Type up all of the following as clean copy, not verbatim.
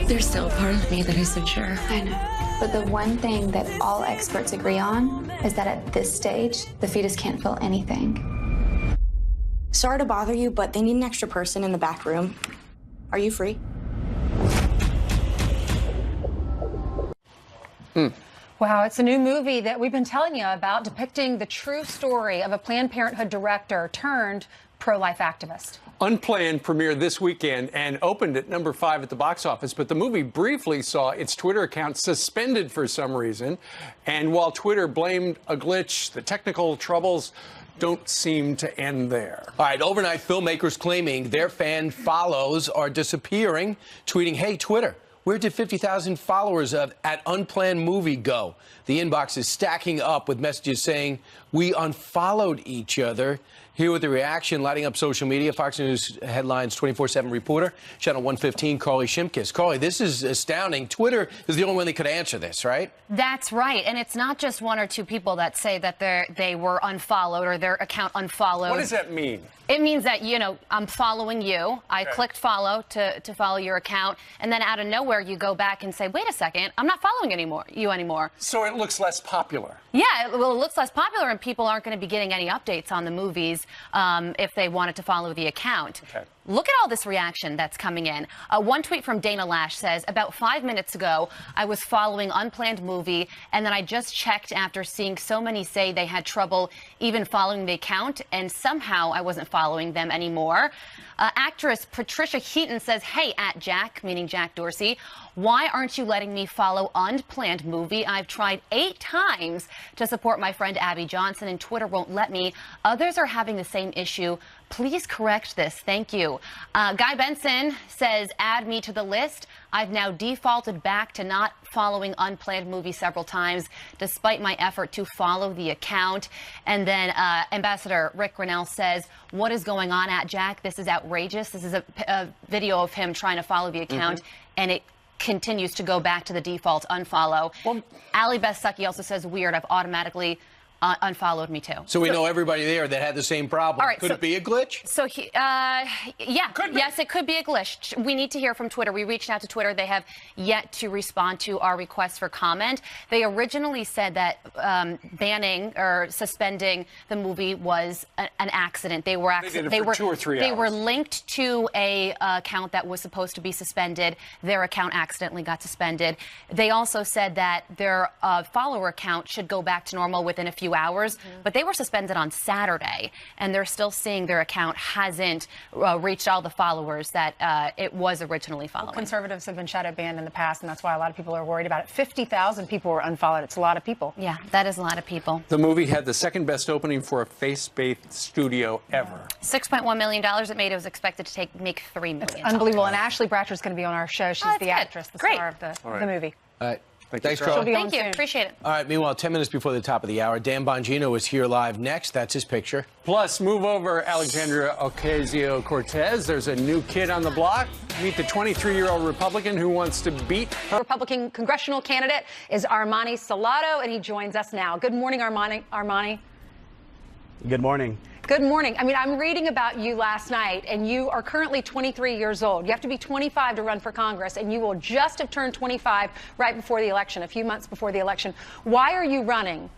There's still a part of me that isn't sure. I know. But the one thing that all experts agree on is that at this stage, the fetus can't feel anything. Sorry to bother you, but they need an extra person in the back room. Are you free? Wow, it's a new movie that we've been telling you about, depicting the true story of a Planned Parenthood director turned pro-life activist. Unplanned premiered this weekend and opened at number 5 at the box office, but the movie briefly saw its Twitter account suspended for some reason. And while Twitter blamed a glitch, the technical troubles don't seem to end there. All right, overnight filmmakers claiming their fan follows are disappearing, tweeting, "Hey, Twitter, where did 50,000 followers of at Unplanned Movie go?" The inbox is stacking up with messages saying, "We unfollowed each other." Here with the reaction lighting up social media, Fox News Headlines 24/7 reporter, Channel 115, Carly Shimkus. Carly, this is astounding. Twitter is the only one that could answer this, right? That's right. And it's not just one or two people that say that they were unfollowed or their account unfollowed. What does that mean? It means that, you know, I'm following you. I clicked follow to follow your account. And then out of nowhere, you go back and say, wait a second, I'm not following you anymore. So it looks less popular. Yeah, well, it looks less popular, and people aren't going to be getting any updates on the movies if they wanted to follow the account. Okay. Look at all this reaction that's coming in. One tweet from Dana Lash says, about 5 minutes ago, I was following Unplanned Movie, and then I just checked after seeing so many say they had trouble even following the account, and somehow I wasn't following them anymore. Actress Patricia Heaton says, hey, @Jack, meaning Jack Dorsey, why aren't you letting me follow Unplanned Movie? I've tried 8 times to support my friend Abby Johnson, and Twitter won't let me. Others are having the same issue. Please correct this. Thank you. Guy Benson says, add me to the list. I've now defaulted back to not following Unplanned Movie several times, despite my effort to follow the account. And then Ambassador Rick Grinnell says, what is going on @Jack? This is outrageous. This is a video of him trying to follow the account, and it continues to go back to the default unfollow. Well, Ali Beth Stuckey also says, weird, I've automatically unfollowed me too. So we know everybody there that had the same problem. All right, could it be a glitch? So, yes, it could be a glitch. We need to hear from Twitter. We reached out to Twitter. They have yet to respond to our request for comment. They originally said that banning or suspending the movie was an accident. They were 2 or 3 hours. They were linked to a account that was supposed to be suspended. Their account accidentally got suspended. They also said that their follower account should go back to normal within a few hours, but they were suspended on Saturday, and they're still seeing their account hasn't reached all the followers that it was originally following. Well, conservatives have been shadow banned in the past, and that's why a lot of people are worried about it. 50,000 people were unfollowed. It's a lot of people. Yeah, that is a lot of people. The movie had the second best opening for a faith-based studio ever. $6.1 million it made. It was expected to make $3 million. It's unbelievable. And Ashley Bratcher's going to be on our show. She's the actress, the star of the movie. All right. Thanks, Carly. Thank you. Appreciate it. All right, meanwhile, 10 minutes before the top of the hour, Dan Bongino is here live next. That's his picture. Plus, move over Alexandria Ocasio-Cortez. There's a new kid on the block. Meet the 23-year-old Republican who wants to beat her. Republican congressional candidate is Armani Salado, and he joins us now. Good morning, Armani. Good morning. Good morning. I mean, I'm reading about you last night, and you are currently 23 years old. You have to be 25 to run for Congress, and you will just have turned 25 right before the election, a few months before the election. Why are you running?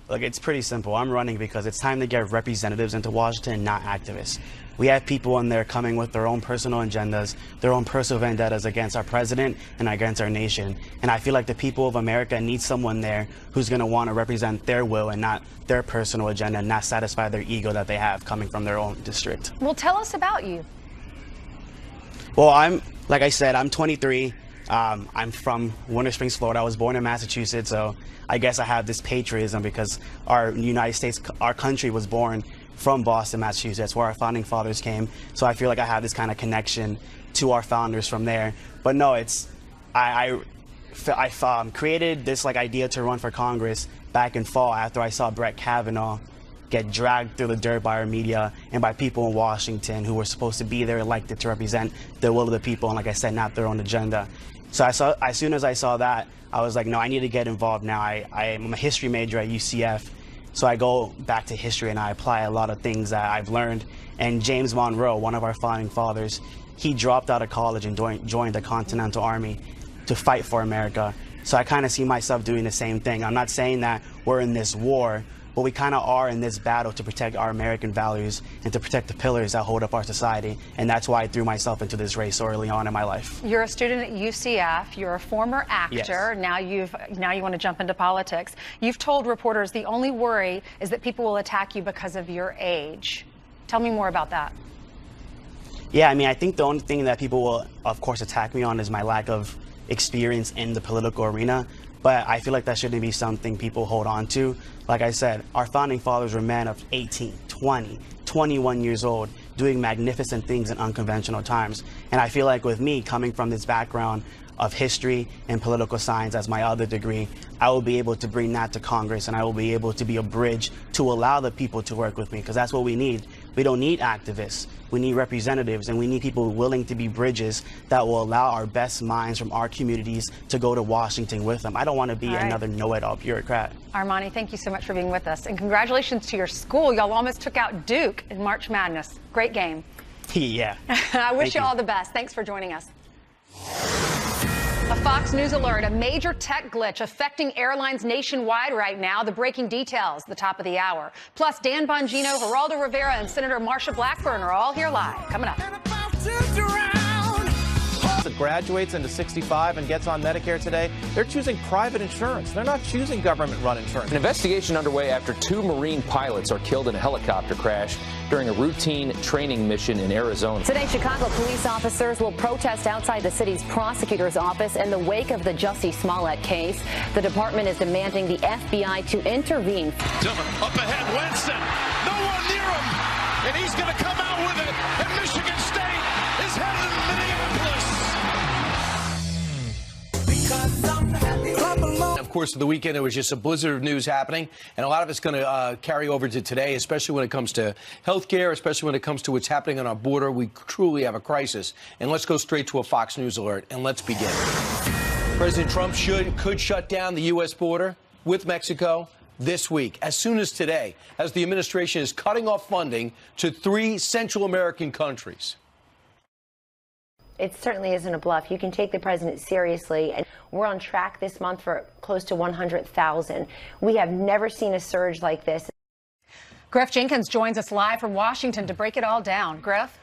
Look, it's pretty simple. I'm running because it's time to get representatives into Washington, not activists. We have people in there coming with their own personal agendas, their own personal vendettas against our president and against our nation. And I feel like the people of America need someone there who's going to want to represent their will and not their personal agenda and not satisfy their ego that they have coming from their own district. Well, tell us about you. Well, like I said, I'm 23. I'm from Winter Springs, Florida. I was born in Massachusetts, so I guess I have this patriotism because our United States, our country was born from Boston, Massachusetts, where our founding fathers came. So I feel like I have this kind of connection to our founders from there. But no, I created this idea to run for Congress back in fall after I saw Brett Kavanaugh get dragged through the dirt by our media and by people in Washington who were supposed to be there elected to represent the will of the people and, like I said, not their own agenda. So as soon as I saw that, I was like, no, I need to get involved now. I'm a history major at UCF, So I go back to history and I apply a lot of things that I've learned. And James Monroe, one of our founding fathers, he dropped out of college and joined the Continental Army to fight for America. So I kind of see myself doing the same thing. I'm not saying that we're in this war, but we kind of are in this battle to protect our American values and to protect the pillars that hold up our society. And that's why I threw myself into this race so early on in my life. You're a student at UCF. You're a former actor. Yes. Now you want to jump into politics. You've told reporters the only worry is that people will attack you because of your age. Tell me more about that. Yeah, I mean, I think the only thing that people will, of course, attack me on is my lack of experience in the political arena. But I feel like that shouldn't be something people hold on to. Like I said, our founding fathers were men of 18, 20, 21 years old, doing magnificent things in unconventional times. And I feel like with me coming from this background of history and political science as my other degree, I will be able to bring that to Congress, and I will be able to be a bridge to allow the people to work with me, because that's what we need. We don't need activists. We need representatives, and we need people willing to be bridges that will allow our best minds from our communities to go to Washington with them. I don't want to be another know-it-all bureaucrat. Armani, thank you so much for being with us. And congratulations to your school. Y'all almost took out Duke in March Madness. Great game. Yeah. I wish you all the best. Thanks for joining us. A Fox News alert, a major tech glitch affecting airlines nationwide right now. The breaking details, the top of the hour. Plus, Dan Bongino, Geraldo Rivera, and Senator Marsha Blackburn are all here live. Coming up. That graduates into 65 and gets on Medicare today, they're choosing private insurance. They're not choosing government-run insurance. An investigation underway after 2 Marine pilots are killed in a helicopter crash during a routine training mission in Arizona. Today, Chicago police officers will protest outside the city's prosecutor's office in the wake of the Jussie Smollett case. The department is demanding the FBI to intervene. Tillman up ahead, Winston. No one near him, and he's going to come out with it. And Michigan State is headed to Minneapolis. Of course, for the weekend, there was just a blizzard of news happening, and a lot of it's going to carry over to today, especially when it comes to health care, especially when it comes to what's happening on our border. We truly have a crisis. And let's go straight to a Fox News alert, and let's begin. President Trump could shut down the U.S. border with Mexico this week, as soon as today, as the administration is cutting off funding to 3 Central American countries. It certainly isn't a bluff. You can take the president seriously. And we're on track this month for close to 100,000. We have never seen a surge like this. Griff Jenkins joins us live from Washington to break it all down. Griff?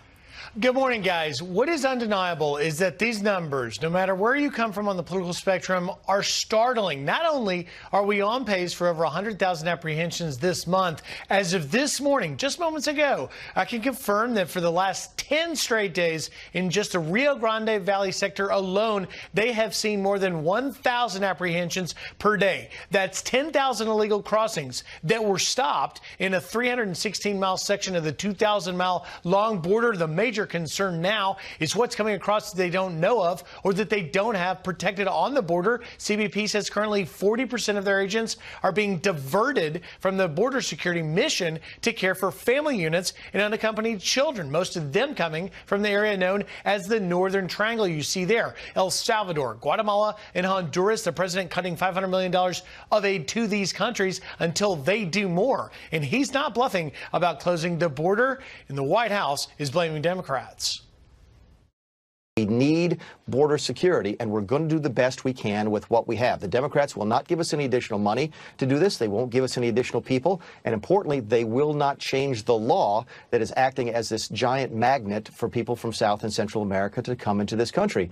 Good morning, guys. What is undeniable is that these numbers, no matter where you come from on the political spectrum, are startling. Not only are we on pace for over 100,000 apprehensions this month, as of this morning, just moments ago, I can confirm that for the last 10 straight days in just the Rio Grande Valley sector alone, they have seen more than 1,000 apprehensions per day. That's 10,000 illegal crossings that were stopped in a 316-mile section of the 2,000-mile long border. The major concern now is what's coming across that they don't know of or that they don't have protected on the border. CBP says currently 40% of their agents are being diverted from the border security mission to care for family units and unaccompanied children, most of them coming from the area known as the Northern Triangle you see there. El Salvador, Guatemala, and Honduras. The president cutting $500 million of aid to these countries until they do more. And he's not bluffing about closing the border, and the White House is blaming Democrats. We need border security, and we're going to do the best we can with what we have. The Democrats will not give us any additional money to do this. They won't give us any additional people. And importantly, they will not change the law that is acting as this giant magnet for people from South and Central America to come into this country.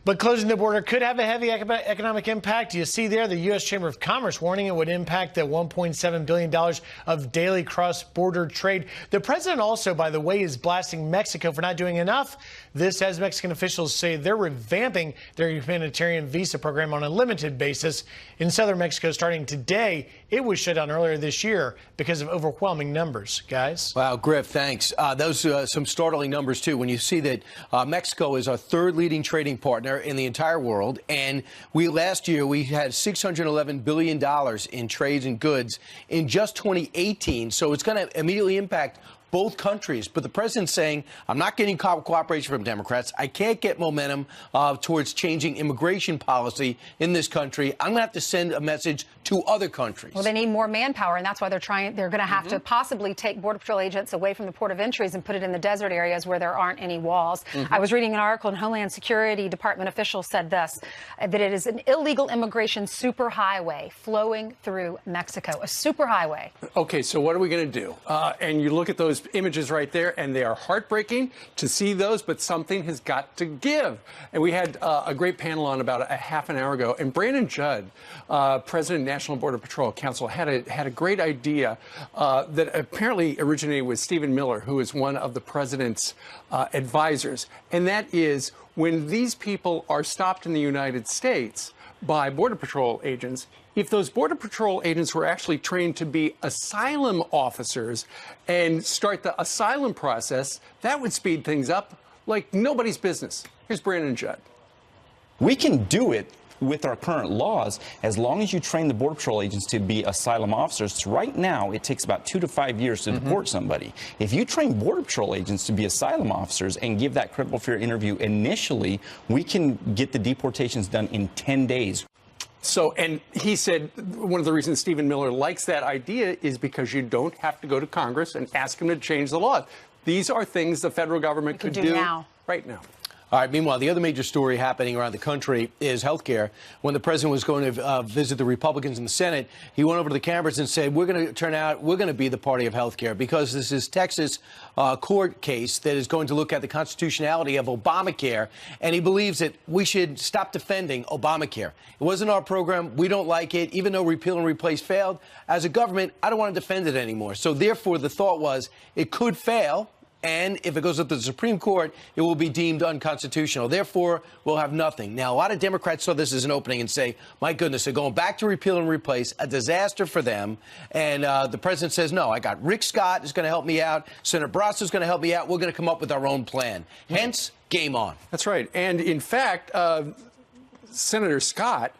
But closing the border could have a heavy economic impact. You see there the U.S. Chamber of Commerce warning it would impact the $1.7 billion of daily cross-border trade. The president also, by the way, is blasting Mexico for not doing enough. This as Mexican officials say they're revamping their humanitarian visa program on a limited basis. In southern Mexico starting today, it was shut down earlier this year because of overwhelming numbers. Guys? Wow, Griff, thanks. Those are some startling numbers, too, when you see that Mexico is our 3rd leading trading partner in the entire world. And last year, we had $611 billion in trades and goods in just 2018. So it's going to immediately impact both countries. But the president's saying, I'm not getting cooperation from Democrats. I can't get momentum towards changing immigration policy in this country. I'm going to have to send a message to other countries. Well, they need more manpower, and that's why they're going to have to possibly take Border Patrol agents away from the port of entries and put it in the desert areas where there aren't any walls. I was reading an article, and Homeland Security Department officials said this, that it is an illegal immigration superhighway flowing through Mexico, a superhighway. Okay, so what are we going to do? And you look at those images right there, and they are heartbreaking to see those, but something has got to give. And we had a great panel on about a half an hour ago, and Brandon Judd, President of National Border Patrol Council, had a great idea that apparently originated with Stephen Miller, who is one of the president's advisors. And that is, when these people are stopped in the United States by Border Patrol agents, if those Border Patrol agents were actually trained to be asylum officers and start the asylum process, that would speed things up like nobody's business. Here's Brandon Judd. We can do it with our current laws, as long as you train the Border Patrol agents to be asylum officers. Right now, it takes about 2 to 5 years to deport somebody. If you train Border Patrol agents to be asylum officers and give that credible fear interview initially, we can get the deportations done in 10 days. So, and he said one of the reasons Stephen Miller likes that idea is because you don't have to go to Congress and ask them to change the law. These are things the federal government could do now. Right now. All right, meanwhile, the other major story happening around the country is health care. When the president was going to visit the Republicans in the Senate, he went over to the cameras and said, we're going to be the party of health care, because this is Texas court case that is going to look at the constitutionality of Obamacare. And he believes that we should stop defending Obamacare. It wasn't our program. We don't like it. Even though repeal and replace failed, as a government, I don't want to defend it anymore. So therefore, the thought was it could fail. And if it goes up to the Supreme Court, it will be deemed unconstitutional. Therefore, we'll have nothing. Now, a lot of Democrats saw this as an opening and say, my goodness, they're going back to repeal and replace, a disaster for them. And the president says, no, I got Rick Scott is going to help me out. Senator Barrasso is going to help me out. We're going to come up with our own plan. Hence, game on. That's right. And in fact, Senator Scott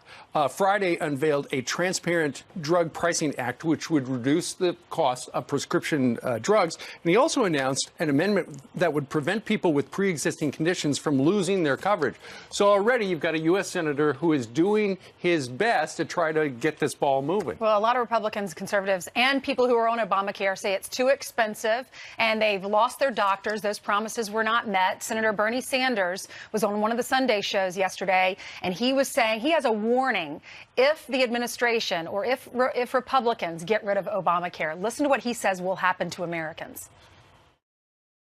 Friday unveiled a transparent drug pricing act, which would reduce the cost of prescription drugs. And he also announced an amendment that would prevent people with pre-existing conditions from losing their coverage. So already you've got a U.S. senator who is doing his best to try to get this ball moving. Well, a lot of Republicans, conservatives, and people who are on Obamacare say it's too expensive and they've lost their doctors. Those promises were not met. Senator Bernie Sanders was on one of the Sunday shows yesterday, and he was saying he has a warning if the administration or if Republicans get rid of Obamacare. Listen to what he says will happen to Americans.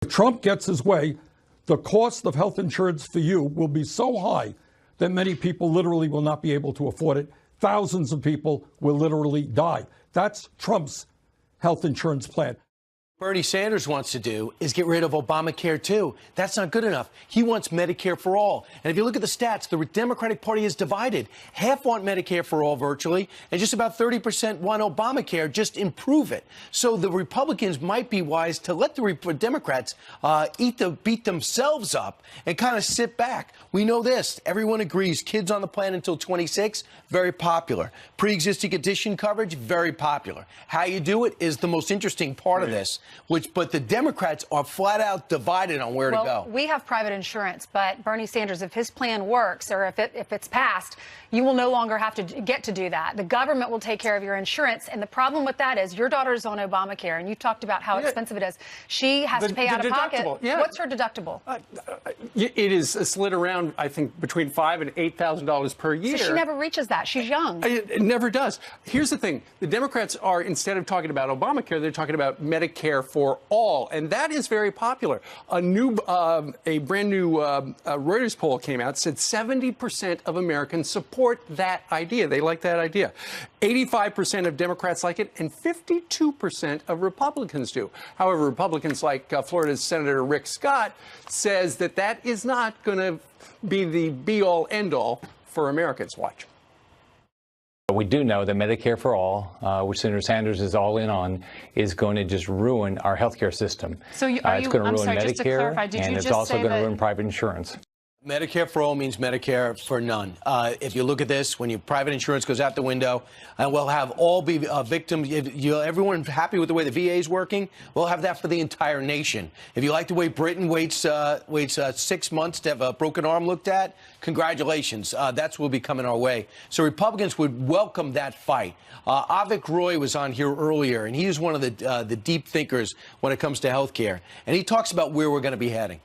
If Trump gets his way, the cost of health insurance for you will be so high that many people literally will not be able to afford it. Thousands of people will literally die. That's Trump's health insurance plan. Bernie Sanders wants to do is get rid of Obamacare, too. That's not good enough. He wants Medicare for all. And if you look at the stats, the Democratic Party is divided. Half want Medicare for all virtually, and just about 30% want Obamacare, just improve it. So the Republicans might be wise to let the Democrats beat themselves up and kind of sit back. We know this. Everyone agrees. Kids on the plan until 26, very popular. Pre-existing condition coverage, very popular. How you do it is the most interesting part of this. But the Democrats are flat out divided on where to go. We have private insurance, but Bernie Sanders, if his plan works or if it's passed, you will no longer have to get to do that. The government will take care of your insurance. And the problem with that is your daughter's on Obamacare, and you talked about how expensive it is. She has to pay out of pocket. What's her deductible? It is slid around, I think, between $5,000 and $8,000 per year. So she never reaches that. She's young. It never does. Here's the thing. The Democrats are, instead of talking about Obamacare, they're talking about Medicare for all, and that is very popular. A brand new Reuters poll came out, said 70% of Americans support that idea. They like that idea. 85% of Democrats like it, and 52% of Republicans do. However, Republicans like Florida's Senator Rick Scott says that that is not going to be the be-all, end-all for Americans. Watch. We do know that Medicare for All, which Senator Sanders is all in on, is going to just ruin our healthcare system. So it's going to ruin Medicare, and it's also going to ruin private insurance. Medicare for all means Medicare for none. If you look at this, when your private insurance goes out the window, and we'll have all be victims. If everyone happy with the way the VA is working, we'll have that for the entire nation. If you like the way Britain waits 6 months to have a broken arm looked at, congratulations. That's what will be coming our way. So Republicans would welcome that fight. Avik Roy was on here earlier, and he is one of the deep thinkers when it comes to health care. And he talks about where we're going to be heading.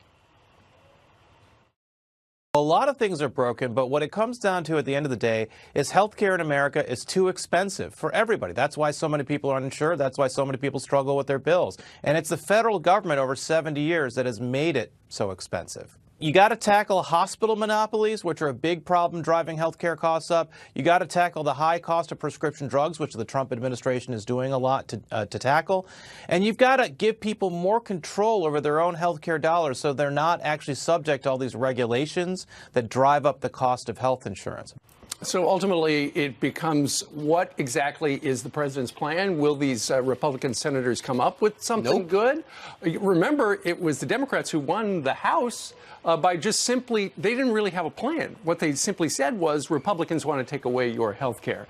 A lot of things are broken, but what it comes down to at the end of the day is healthcare in America is too expensive for everybody. That's why so many people are uninsured. That's why so many people struggle with their bills. And it's the federal government over 70 years that has made it so expensive. You got to tackle hospital monopolies, which are a big problem driving healthcare costs up. You got to tackle the high cost of prescription drugs, which the Trump administration is doing a lot to tackle. And you've got to give people more control over their own healthcare dollars so they're not actually subject to all these regulations that drive up the cost of health insurance. So ultimately, it becomes, what exactly is the president's plan? Will these Republican senators come up with something good? Remember, it was the Democrats who won the House by just simply, they didn't really have a plan. What they simply said was, Republicans want to take away your health care.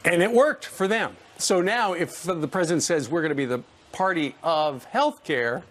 And it worked for them. So now, if the president says we're going to be the party of health care,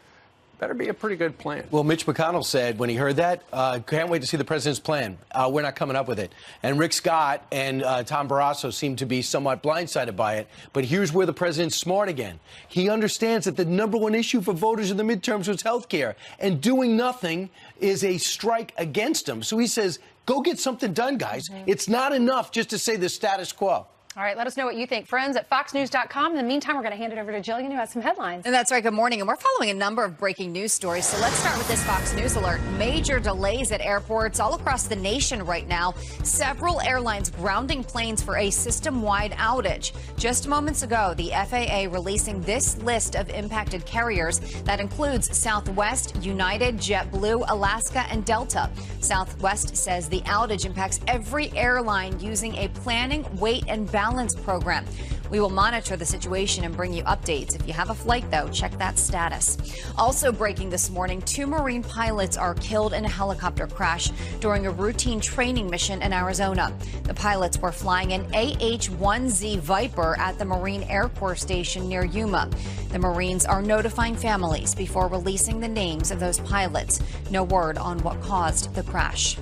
better be a pretty good plan. Well, Mitch McConnell said when he heard that, can't wait to see the president's plan. We're not coming up with it. And Rick Scott and Tom Barrasso seem to be somewhat blindsided by it. But here's where the president's smart again. He understands that the #1 issue for voters in the midterms was health care. And doing nothing is a strike against him. So he says, go get something done, guys. It's not enough just to say the status quo. All right, let us know what you think. Friends at foxnews.com. In the meantime, we're going to hand it over to Jillian, who has some headlines. And that's right. Good morning. And we're following a number of breaking news stories. So let's start with this Fox News alert. Major delays at airports all across the nation right now. Several airlines grounding planes for a system-wide outage. Just moments ago, the FAA releasing this list of impacted carriers that includes Southwest, United, JetBlue, Alaska, and Delta. Southwest says the outage impacts every airline using a planning, wait, and balance program. We will monitor the situation and bring you updates. If you have a flight, though, check that status. Also breaking this morning, 2 Marine pilots are killed in a helicopter crash during a routine training mission in Arizona. The pilots were flying an AH-1Z Viper at the Marine Air Corps station near Yuma. The Marines are notifying families before releasing the names of those pilots. No word on what caused the crash.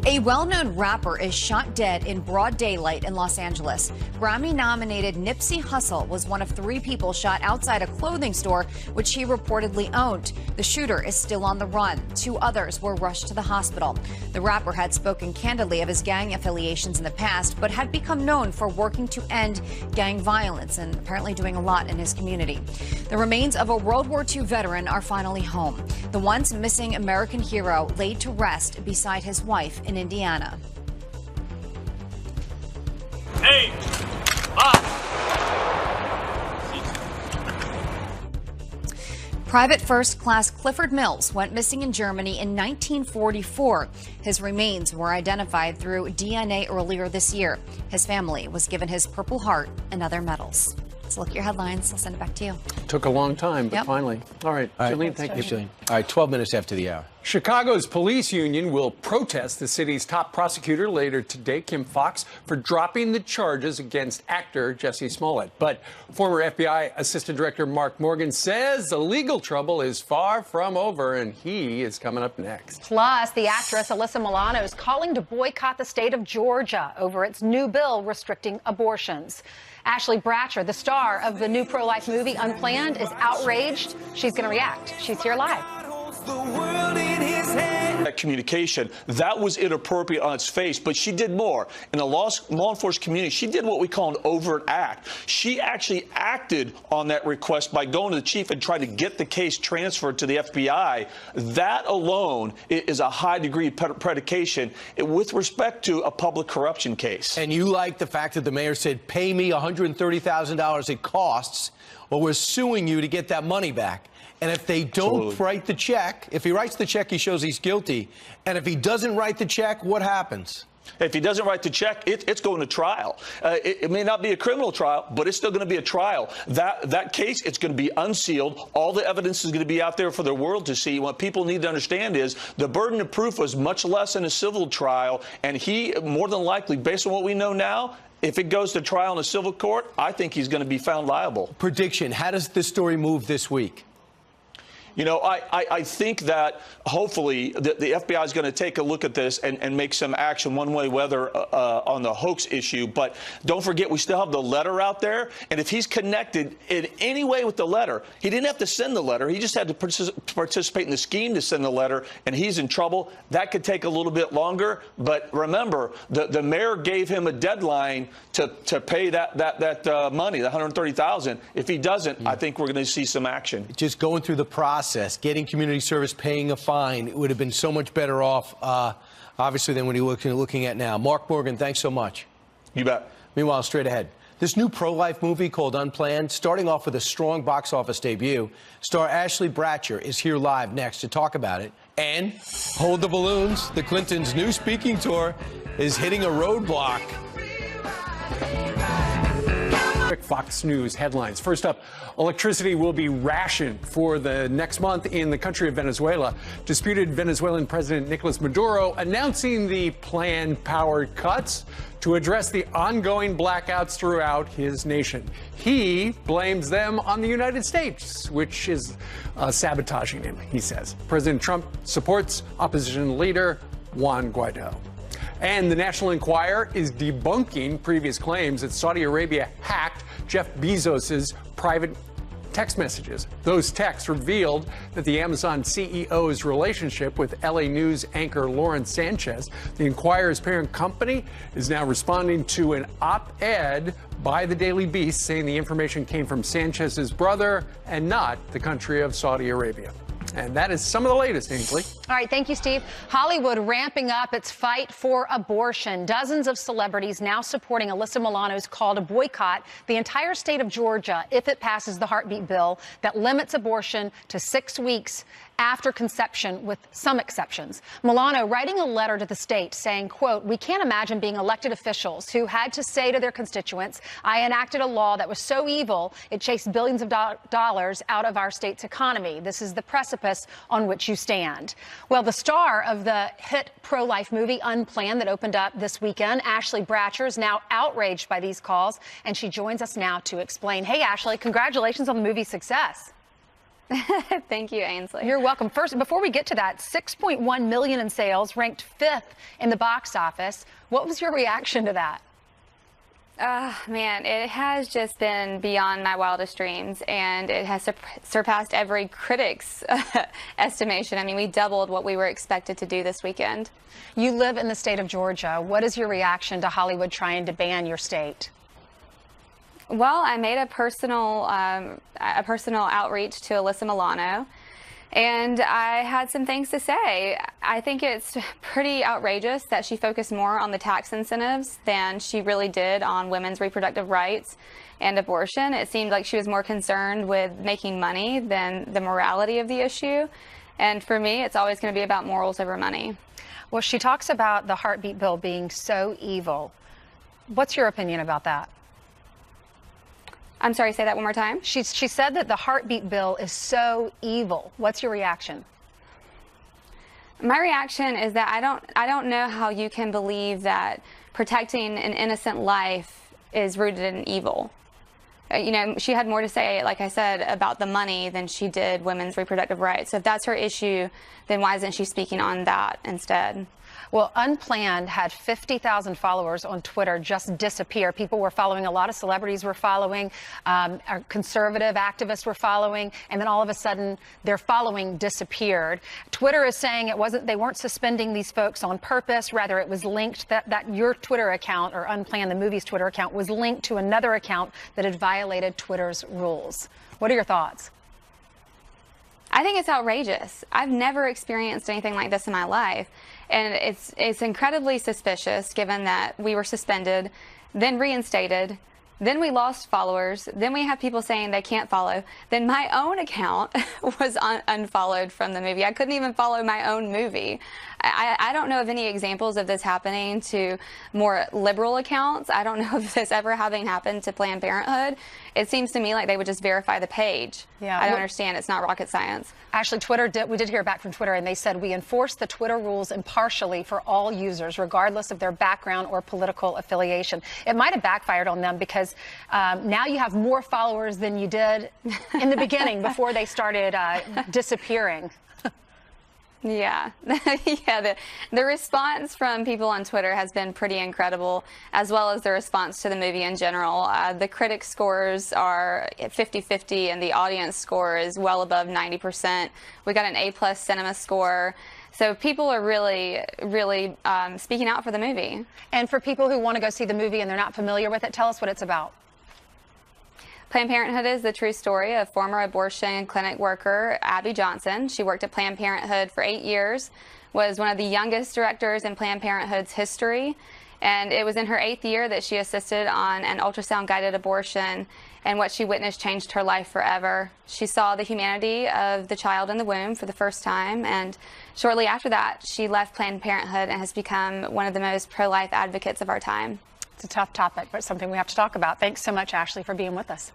A well-known rapper is shot dead in broad daylight in Los Angeles. Grammy-nominated Nipsey Hussle was one of 3 people shot outside a clothing store, which he reportedly owned. The shooter is still on the run. 2 others were rushed to the hospital. The rapper had spoken candidly of his gang affiliations in the past, but had become known for working to end gang violence and apparently doing a lot in his community. The remains of a World War II veteran are finally home. The once missing American hero laid to rest beside his wife in Indiana. Hey! Private First Class Clifford Mills went missing in Germany in 1944. His remains were identified through DNA earlier this year. His family was given his Purple Heart and other medals. Let's look at your headlines. I'll send it back to you. Took a long time, but finally. All right, Jillian, thank you. Jillian. All right, 12 minutes after the hour. Chicago's police union will protest the city's top prosecutor later today, Kim Foxx, for dropping the charges against actor Jussie Smollett. But former FBI Assistant Director Mark Morgan says the legal trouble is far from over, and he is coming up next. Plus, the actress Alyssa Milano is calling to boycott the state of Georgia over its new bill restricting abortions. Ashley Bratcher, the star of the new pro-life movie Unplanned, is outraged. She's going to react. She's here live. That communication, that was inappropriate on its face, but she did more. In the law enforcement community, she did what we call an overt act. She actually acted on that request by going to the chief and trying to get the case transferred to the FBI. That alone is a high degree of predication with respect to a public corruption case. And you like the fact that the mayor said, pay me $130,000 it costs, or we're suing you to get that money back. And if they don't write the check, if he writes the check, he shows he's guilty. And if he doesn't write the check, what happens? If he doesn't write the check, it's going to trial. It may not be a criminal trial, but it's still going to be a trial. That case, it's going to be unsealed. All the evidence is going to be out there for the world to see. What people need to understand is the burden of proof was much less in a civil trial, and he, more than likely, based on what we know now, if it goes to trial in a civil court, I think he's going to be found liable. Prediction, how does this story move this week? You know, I think that hopefully the FBI is going to take a look at this and make some action one way, whether on the hoax issue. But don't forget, we still have the letter out there. And if he's connected in any way with the letter, he didn't have to send the letter. He just had to participate in the scheme to send the letter, and he's in trouble. That could take a little bit longer. But remember, the mayor gave him a deadline to pay that money, the $130,000. If he doesn't, I think we're going to see some action. Just going through the process, getting community service, paying a fine, it would have been so much better off, obviously, than what you're looking at now. Mark Morgan, thanks so much. You bet. Meanwhile, straight ahead, this new pro-life movie called Unplanned, starting off with a strong box office debut. Star Ashley Bratcher is here live next to talk about it. And hold the balloons, the Clintons' new speaking tour is hitting a roadblock. Fox News headlines. First up, electricity will be rationed for the next month in the country of Venezuela. Disputed Venezuelan President Nicolas Maduro announcing the planned power cuts to address the ongoing blackouts throughout his nation. He blames them on the United States, which is sabotaging him, he says. President Trump supports opposition leader Juan Guaido. And the National Enquirer is debunking previous claims that Saudi Arabia hacked Jeff Bezos's private text messages. Those texts revealed that the Amazon CEO's relationship with LA News anchor Lauren Sanchez, the Enquirer's parent company, is now responding to an op-ed by the Daily Beast saying the information came from Sanchez's brother and not the country of Saudi Arabia. And that is some of the latest, Ainsley. All right, thank you, Steve. Hollywood ramping up its fight for abortion. Dozens of celebrities now supporting Alyssa Milano's call to boycott the entire state of Georgia if it passes the heartbeat bill that limits abortion to 6 weeks after conception, with some exceptions. Milano writing a letter to the state saying, quote, "We can't imagine being elected officials who had to say to their constituents, I enacted a law that was so evil it chased billions of dollars out of our state's economy. This is the precipice on which you stand." Well, the star of the hit pro-life movie Unplanned that opened up this weekend, Ashley Bratcher, is now outraged by these calls, and she joins us now to explain. Hey, Ashley, congratulations on the movie's success. Thank you, Ainsley. You're welcome. First, before we get to that, 6.1 million in sales, ranked 5th in the box office. What was your reaction to that? Man, it has just been beyond my wildest dreams, and it has surpassed every critic's estimation. I mean, we doubled what we were expected to do this weekend. You live in the state of Georgia. What is your reaction to Hollywood trying to ban your state? Well, I made a personal outreach to Alyssa Milano, and I had some things to say. I think it's pretty outrageous that she focused more on the tax incentives than she really did on women's reproductive rights and abortion. It seemed like she was more concerned with making money than the morality of the issue. And for me, it's always going to be about morals over money. Well, she talks about the heartbeat bill being so evil. What's your opinion about that? I'm sorry, say that one more time. She said that the heartbeat bill is so evil. What's your reaction? My reaction is that I don't know how you can believe that protecting an innocent life is rooted in evil. You know, she had more to say, like I said, about the money than she did women's reproductive rights. So if that's her issue, then why isn't she speaking on that instead? Well, Unplanned had 50,000 followers on Twitter just disappear. People were following, a lot of celebrities were following, conservative activists were following, and then all of a sudden their following disappeared. Twitter is saying they weren't suspending these folks on purpose. Rather, it was linked that your Twitter account, or Unplanned, the movie's Twitter account, was linked to another account that had violated Twitter's rules. What are your thoughts? I think it's outrageous. I've never experienced anything like this in my life. And it's incredibly suspicious, given that we were suspended, then reinstated, Then we lost followers. Then we have people saying they can't follow. Then my own account was unfollowed from the movie. I couldn't even follow my own movie. I don't know of any examples of this happening to more liberal accounts. I don't know if this ever having happened to Planned Parenthood. It seems to me like they would just verify the page. Yeah, I don't understand. It's not rocket science. Ashley, we did hear back from Twitter, and they said we enforce the Twitter rules impartially for all users, regardless of their background or political affiliation. It might have backfired on them because now you have more followers than you did in the beginning before they started disappearing. Yeah, yeah. The response from people on Twitter has been pretty incredible, as well as the response to the movie in general. The critic scores are 50-50, and the audience score is well above 90%. We got an A+ cinema score. So people are really, really speaking out for the movie. And for people who want to go see the movie and they're not familiar with it, tell us what it's about. Planned Parenthood is the true story of former abortion clinic worker Abby Johnson. She worked at Planned Parenthood for 8 years, was one of the youngest directors in Planned Parenthood's history, and it was in her 8th year that she assisted on an ultrasound-guided abortion, and what she witnessed changed her life forever. She saw the humanity of the child in the womb for the first time, and shortly after that, she left Planned Parenthood and has become one of the most pro-life advocates of our time. It's a tough topic, but something we have to talk about. Thanks so much, Ashley, for being with us.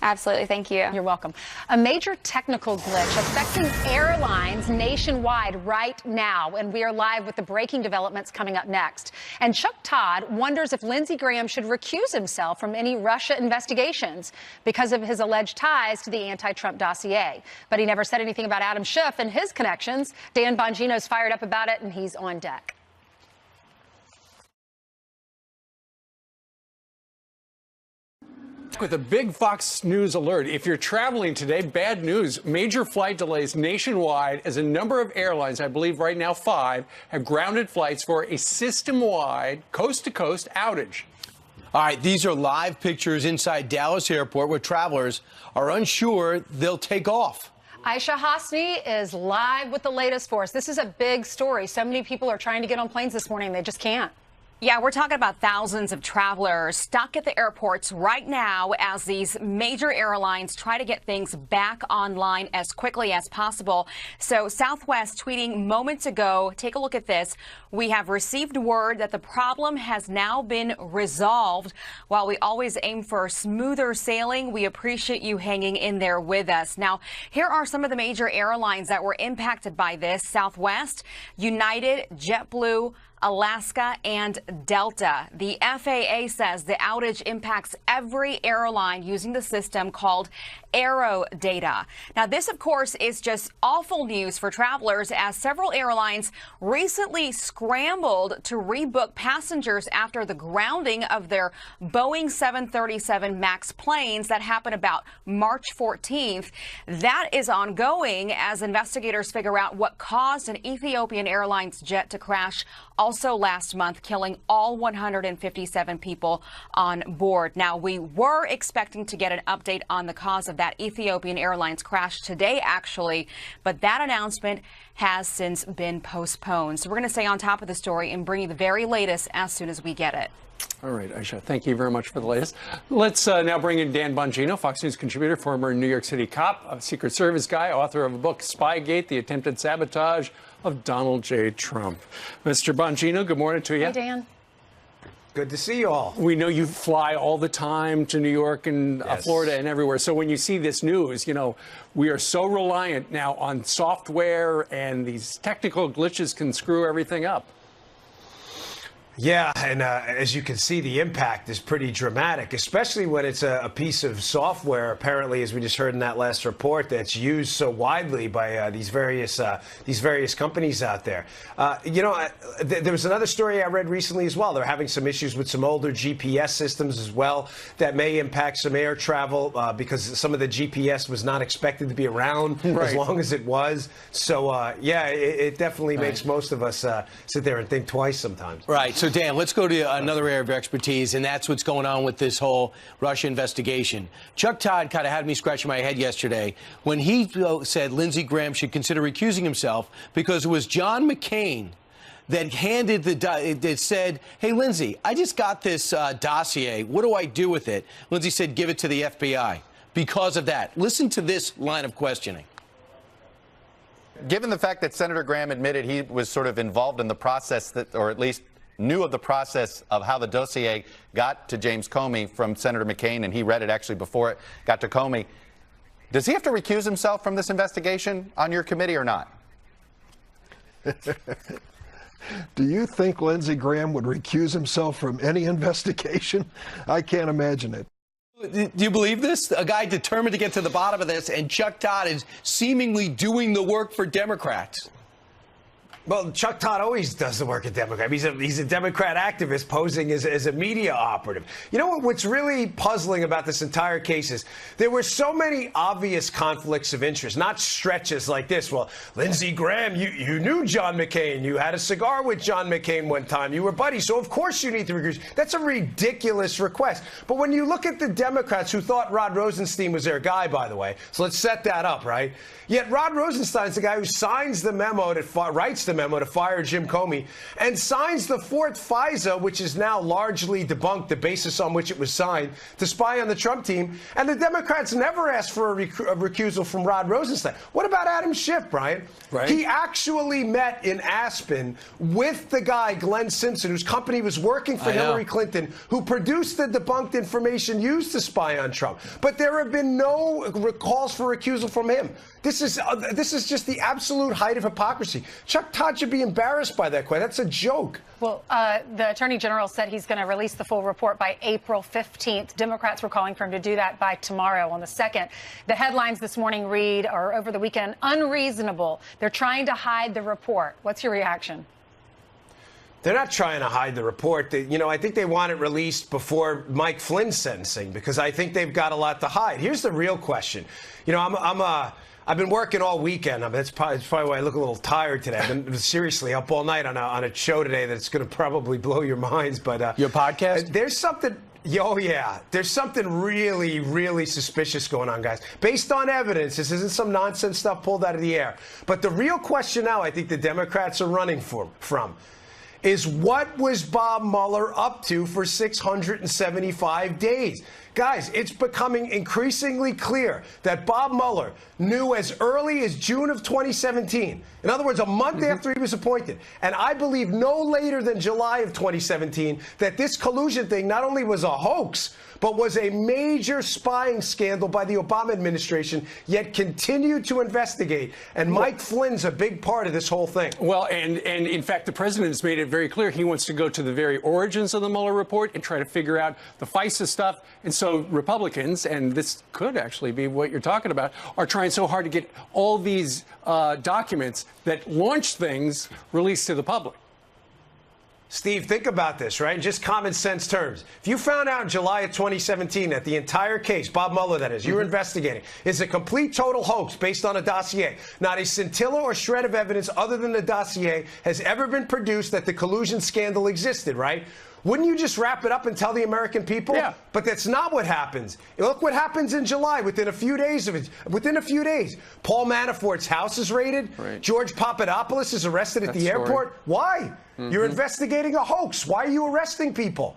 Absolutely. Thank you. You're welcome. A major technical glitch affecting airlines nationwide right now, and we are live with the breaking developments coming up next. And Chuck Todd wonders if Lindsey Graham should recuse himself from any Russia investigations because of his alleged ties to the anti-Trump dossier. But he never said anything about Adam Schiff and his connections. Dan Bongino's fired up about it, and he's on deck. With a big Fox News alert. If you're traveling today, bad news. Major flight delays nationwide as a number of airlines, I believe right now 5, have grounded flights for a system-wide, coast-to-coast outage. All right, these are live pictures inside Dallas Airport where travelers are unsure they'll take off. Aisha Hasni is live with the latest for us. This is a big story. So many people are trying to get on planes this morning. They just can't. Yeah, we're talking about thousands of travelers stuck at the airports right now as these major airlines try to get things back online as quickly as possible. So Southwest tweeting moments ago, take a look at this. We have received word that the problem has now been resolved. While we always aim for smoother sailing, we appreciate you hanging in there with us. Now, here are some of the major airlines that were impacted by this. Southwest, United, JetBlue, Alaska, and Delta. The FAA says the outage impacts every airline using the system called AeroData. Now, this, of course, is just awful news for travelers as several airlines recently scrambled to rebook passengers after the grounding of their Boeing 737 MAX planes that happened about March 14th. That is ongoing as investigators figure out what caused an Ethiopian Airlines jet to crash also last month, killing all 157 people on board. Now, we were expecting to get an update on the cause of that Ethiopian Airlines crash today, actually, but that announcement has since been postponed. So we're going to stay on top of the story and bring you the very latest as soon as we get it. All right, Aisha, thank you very much for the latest. Let's now bring in Dan Bongino, Fox News contributor, former New York City cop, a Secret Service guy, author of a book, Spygate, The Attempted Sabotage of Donald J. Trump. Mr. Bongino, good morning to you. Hey, Dan. Good to see you all. We know you fly all the time to New York and Florida and everywhere. So when you see this news, you know, we are so reliant now on software, and these technical glitches can screw everything up. Yeah, and as you can see, the impact is pretty dramatic, especially when it's a piece of software, apparently, as we just heard in that last report, that's used so widely by these various companies out there. You know, there was another story I read recently as well. They're having some issues with some older GPS systems as well that may impact some air travel because some of the GPS was not expected to be around as long as it was. So, yeah, it definitely makes most of us sit there and think twice sometimes. Right. So, Dan, let's go to another area of expertise, and that's what's going on with this whole Russia investigation. Chuck Todd kind of had me scratching my head yesterday when he said Lindsey Graham should consider recusing himself because it was John McCain that handed that said, hey, Lindsay, I just got this dossier. What do I do with it? Lindsay said, give it to the FBI. Because of that. Listen to this line of questioning. Given the fact that Senator Graham admitted he was sort of involved in the process, or at least knew of the process of how the dossier got to James Comey from Senator McCain, and he read it actually before it got to Comey, does he have to recuse himself from this investigation on your committee or not? Do you think Lindsey Graham would recuse himself from any investigation? I can't imagine it. Do you believe this? A guy determined to get to the bottom of this, and Chuck Todd is seemingly doing the work for Democrats. Well, Chuck Todd always does the work of Democrat. He's a Democrat activist posing as a media operative. You know what's really puzzling about this entire case is there were so many obvious conflicts of interest, not stretches like this. Well, Lindsey Graham, you knew John McCain. You had a cigar with John McCain one time. You were buddies, so of course you need to recuse. That's a ridiculous request. But when you look at the Democrats who thought Rod Rosenstein was their guy, by the way, so let's set that up, right? Yet Rod Rosenstein's the guy who signs the memo writes the memo to fire Jim Comey and signs the fourth FISA, which is now largely debunked, the basis on which it was signed, to spy on the Trump team. And the Democrats never asked for a recusal from Rod Rosenstein. What about Adam Schiff, Brian? Right. He actually met in Aspen with the guy, Glenn Simpson, whose company was working for Hillary Clinton, who produced the debunked information used to spy on Trump. But there have been no calls for recusal from him. This is just the absolute height of hypocrisy. Chuck Todd should be embarrassed by that question. That's a joke. Well, the Attorney General said he's going to release the full report by April 15th. Democrats were calling for him to do that by tomorrow on the 2nd. The headlines this morning read, or over the weekend, unreasonable. They're trying to hide the report. What's your reaction? They're not trying to hide the report. I think they want it released before Mike Flynn's sentencing because I think they've got a lot to hide. Here's the real question. I've been working all weekend. That's probably why I look a little tired today. I've been seriously up all night on a show today that's going to probably blow your minds. But your podcast? There's something. Oh, yeah. There's something really, really suspicious going on, guys. Based on evidence, this isn't some nonsense stuff pulled out of the air. But the real question now I think the Democrats are running from is what was Bob Mueller up to for 675 days? Guys, it's becoming increasingly clear that Bob Mueller knew as early as June of 2017, in other words, a month after he was appointed, and I believe no later than July of 2017, that this collusion thing not only was a hoax, but was a major spying scandal by the Obama administration, yet continued to investigate. And Mike Flynn's a big part of this whole thing. Well, and in fact, the president has made it very clear he wants to go to the very origins of the Mueller report and try to figure out the FISA stuff. And so Republicans, and this could actually be what you're talking about, are trying so hard to get all these documents that launch things released to the public. Steve, think about this, right? In just common sense terms. If you found out in July of 2017 that the entire case, Bob Mueller that is, you were investigating, is a complete total hoax based on a dossier, not a scintilla or shred of evidence other than the dossier has ever been produced that the collusion scandal existed, right? Wouldn't you just wrap it up and tell the American people? Yeah. But that's not what happens. Look what happens in July. Within a few days, Paul Manafort's house is raided. Right. George Papadopoulos is arrested at the airport. Why? You're investigating a hoax. Why are you arresting people?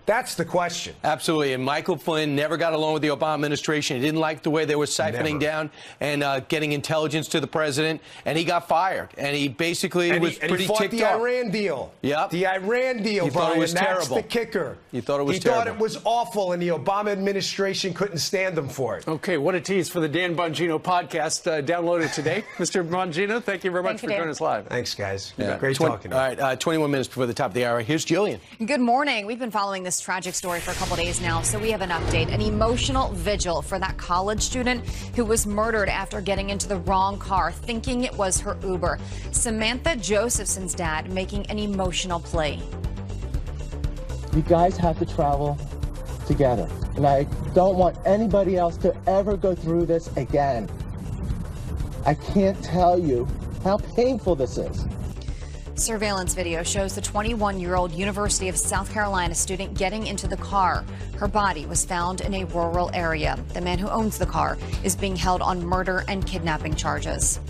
That's the question. Absolutely. And Michael Flynn never got along with the Obama administration. He didn't like the way they were siphoning down and getting intelligence to the president. And he got fired. And he basically was pretty ticked off. He fought the Iran deal. Yep. The Iran deal, Brian. That's terrible. The kicker. He thought it was terrible. He thought it was awful, and the Obama administration couldn't stand him for it. Okay, what a tease for the Dan Bongino podcast. Download it today. Mr. Bongino, thank you very much for joining us live. Thanks, guys. Yeah. Great talking to you. All right, 21 minutes before the top of the hour. Here's Jillian. Good morning. We've been following this tragic story for a couple days now, so we have an update. An emotional vigil for that college student who was murdered after getting into the wrong car, thinking it was her Uber. Samantha Josephson's dad making an emotional plea. You guys have to travel together, and I don't want anybody else to ever go through this again. I can't tell you how painful this is. Surveillance video shows the 21-year-old University of South Carolina student getting into the car. Her body was found in a rural area. The man who owns the car is being held on murder and kidnapping charges.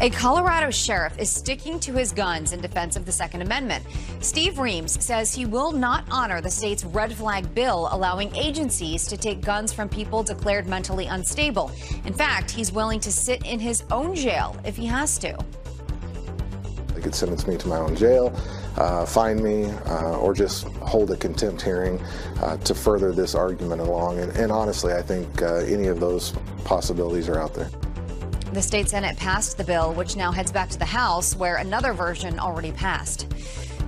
A Colorado sheriff is sticking to his guns in defense of the Second Amendment. Steve Reams says he will not honor the state's red flag bill allowing agencies to take guns from people declared mentally unstable. In fact, he's willing to sit in his own jail if he has to. They could sentence me to my own jail, fine me, or just hold a contempt hearing to further this argument along. And honestly, I think any of those possibilities are out there. The state Senate passed the bill, which now heads back to the House, where another version already passed.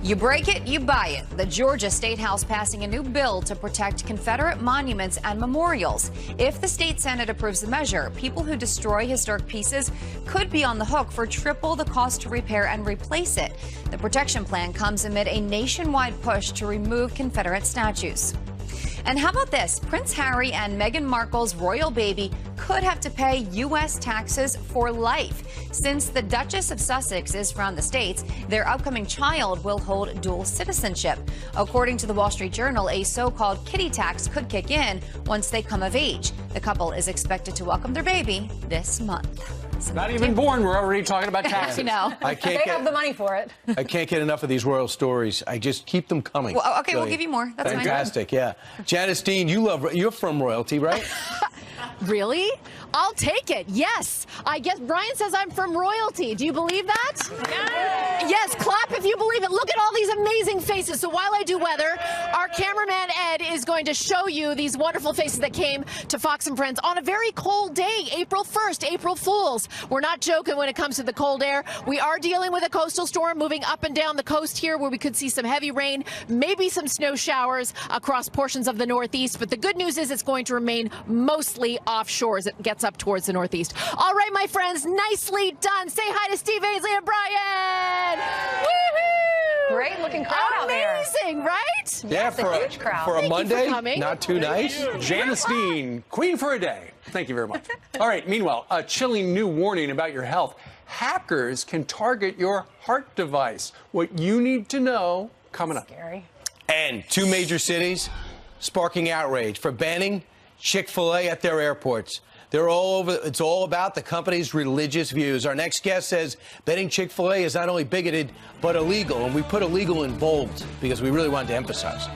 You break it, you buy it. The Georgia State House passing a new bill to protect Confederate monuments and memorials. If the state Senate approves the measure, people who destroy historic pieces could be on the hook for triple the cost to repair and replace it. The protection plan comes amid a nationwide push to remove Confederate statues. And how about this? Prince Harry and Meghan Markle's royal baby could have to pay U.S. taxes for life. Since the Duchess of Sussex is from the States, their upcoming child will hold dual citizenship. According to the Wall Street Journal, a so-called kiddie tax could kick in once they come of age. The couple is expected to welcome their baby this month. Not even born, we're already talking about taxes. I know. They have the money for it. I can't get enough of these royal stories. I just keep them coming. Well, okay, we'll give you more. That's fantastic. Yeah, Janice Dean, you're from royalty, right? Really? I'll take it. Yes. I guess Brian says I'm from royalty. Do you believe that? Yes, clap if you believe it. Look at all these amazing faces. So while I do weather, our cameraman Ed is going to show you these wonderful faces that came to Fox and Friends on a very cold day, April 1st, April Fools. We're not joking when it comes to the cold air. We are dealing with a coastal storm moving up and down the coast here where we could see some heavy rain, maybe some snow showers across portions of the Northeast. But the good news is it's going to remain mostly offshore as it gets up towards the Northeast. All right, my friends, nicely done. Say hi to Steve Ainsley and Brian. Woohoo! Great looking crowd out there. Amazing, right? Yeah, Yes, a huge crowd. for a Thank you for Monday, coming. not too nice. Janice Dean, queen for a day. Thank you very much. All right, meanwhile, a chilling new warning about your health. Hackers can target your heart device. What you need to know coming up. Scary. And two major cities sparking outrage for banning Chick-fil-A at their airports. They're all over. It's all about the company's religious views. Our next guest says banning Chick-fil-A is not only bigoted, but illegal. And we put illegal in bold because we really wanted to emphasize.